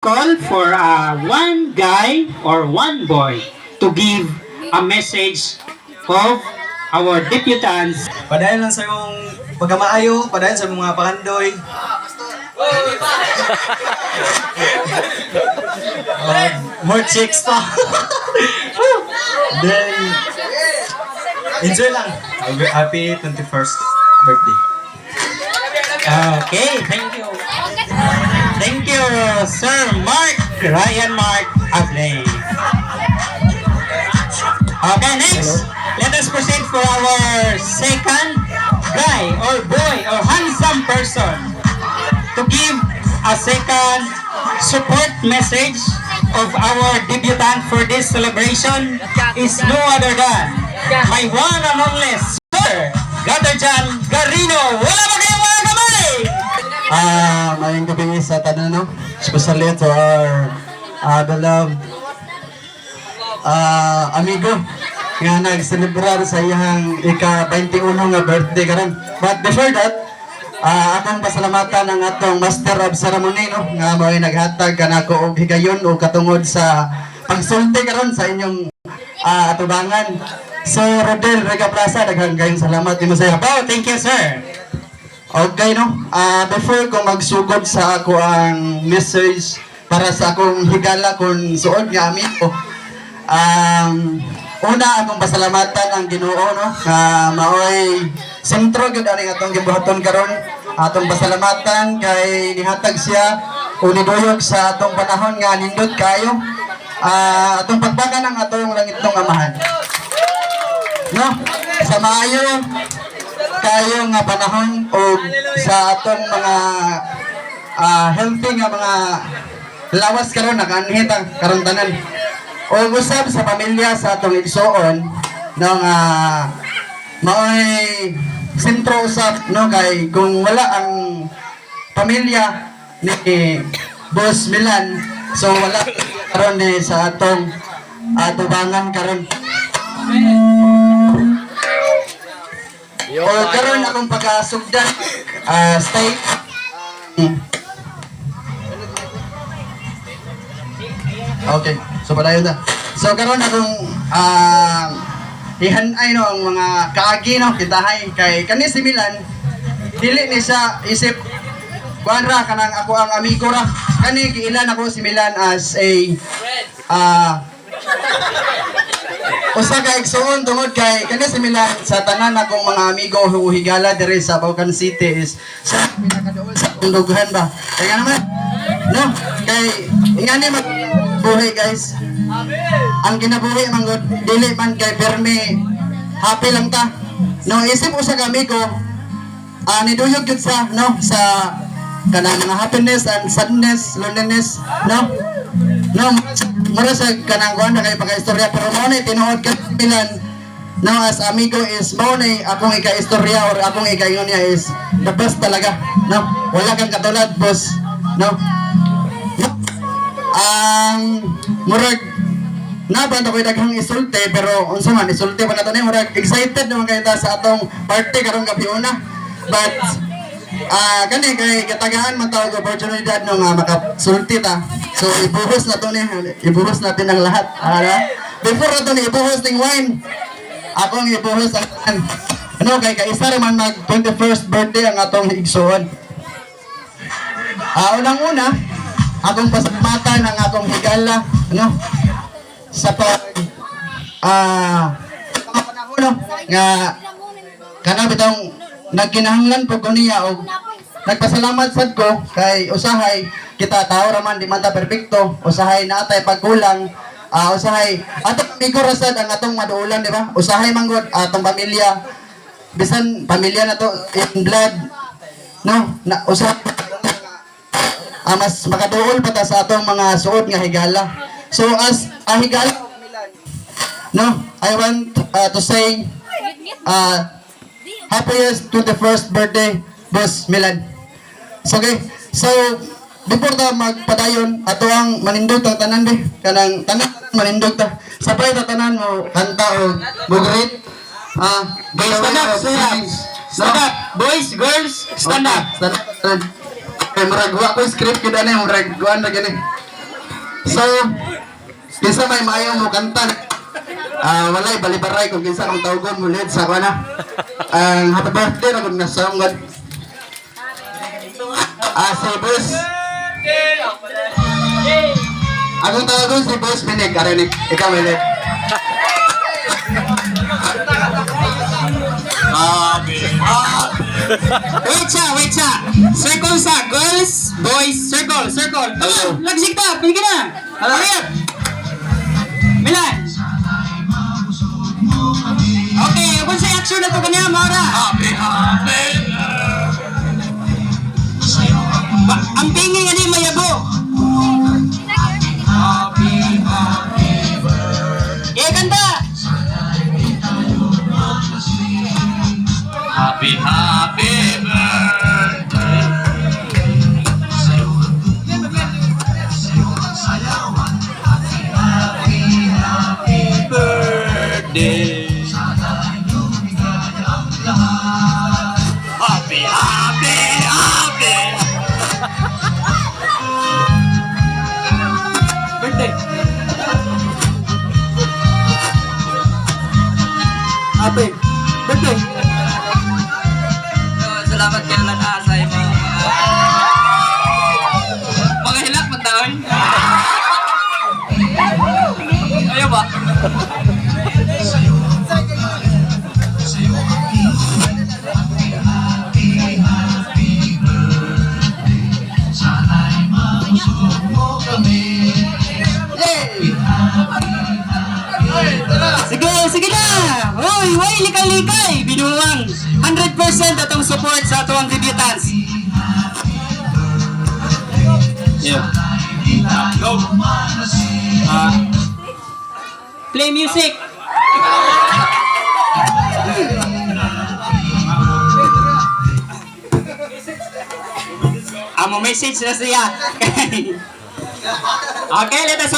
call for one guy or one boy to give a message of our debutants. Padayon lang sa yung pagkamaayo, padayon sa mga pangandoy. More chicks pa. Then, enjoy lang. Happy 21st birthday. Okay, thank you. Thank you, Sir Mark, Ryan Mark Ablay. Okay, next, let us proceed for our second guy or boy or handsome person to give a second support message of our debutant for this celebration is no other than my one and only Sir Gatterjan Garino. Wala ba kayo mga kamay? Mayang gabi sa tanan, no? Especially to our beloved amigo nga nag-celebrar sa iyang ika-21 nga birthday karon. But before that, akong pasalamatan ang atong Master of Ceremony, no? Nga mo'y naghatag kanako og higayon o katungod sa pagsulti karon sa inyong atubangan. So, Rodel Rega Plaza, daghang kayong salamat din mo sa Oh, thank you, sir. okay, no? Before ko magsugod sa ako ang message para sa akong higala kung suod nga amigo, una akong pasalamatan ang Ginoo, no? Maoy sentro gyud ani atong gibuhaton karon. Atong pasalamatan kay nihatag siya o niduyog sa atong panahon nga nindot kayo. Atong pagbakan ang atong langit ng amahan. No? Sa maayo kayo nga panahon o sa atong mga healthy nga mga lawas karon nakaanhit ang karon tanan. O usab sa pamilya sa atong igsoon no nga maoy sentro usab no kay kung wala ang pamilya ni Boss Milan so wala karon ni sa atong atubangan karon. O karon akong pagkasugdan stay okay, so padayon na. So karon akong ihanay no ang mga kaagi no kitahay kay kani si Milan dili ni siya isip kuan ra kanang ako ang amigo ra kani giilan ako si Milan as a usa ka igsoon tungod kay kani si Milan sa tanan akong mga amigo higala diri sa Baucan City is sa pinakaduol sa tulugan ba kaya naman no kay ingani mag buhay guys. Ang ginabuhi man gud dili man kay permi happy lang ta. No isip usa ka amigo niduyog gud sa no sa kanang mga happiness and sadness, loneliness, no? No, mura sa kanang kuan kay pagka-istorya pero mo na tinuod ka Milan. No as amigo is mo na akong ika-istorya or akong ika-ingon niya is the best talaga, no? Wala kang katulad, boss, no? Murag naban ako daghang isulti pero unsa man isulti pa nato ni murag excited naman kay ta sa atong party karong gabi una but kani kay katagaan man tawag opportunity no nga makasulti ta so ibuhos na to ni ibuhos natin ang lahat before nato ni ibuhos ning wine akong ibuhos ang ano kay kaisa ra man mag 21st birthday ang atong igsoon unang-una akong pasalamatan ang akong higala ano sa pag panahon no nga kana bitong nagkinahanglan po ko niya og nagpasalamat sad ko kay usahay kita tao ra man di man ta perpekto usahay natay pagkulang usahay atong amigo ra sad ang atong maduulan di ba usahay man gud atong pamilya bisan pamilya na to in blood no na usahay mas makaduol pa ta sa atong mga suot nga higala. So as a higala no, I want to say happiest 21st birthday Boss Milan. So okay, so before ta magpadayon ato ang manindog ta tanan be kanang tanan manindog ta. Sabay ta tanan mo kanta o greet. Guys, stand up, stand up, boys, girls, stand up. Stand up. Kay murag wa ko script gyud ani murag guan ra gani. So, kinsa may maayo mo kanta. Walay balibaray kung kinsa ang tawgon mo lead sa kana. Ang happy birthday ra gud na song god. Si boss. Akong tawagon si boss Minig Aranik. Ikaw ulit. Wait siya. Circle sa girls, boys, circle. Come Hello. on, lagsik ta, pili ka na. Hurry up. Milan. Okay, kung sa action na to kanya, Maura. Ang pingi nga ni mayabo. Kanta. Happy birthday. Happy birthday. Happy. Birthday. Ate, birthday. Salamat kayo lang sa imo. Mga hilak magtaon. Ayaw ba? Sige na! Hoy, likay-likay! Binuwang 100% atong support sa atong debutants. Yeah. Go. Play music! Amo message na siya. Okay, let us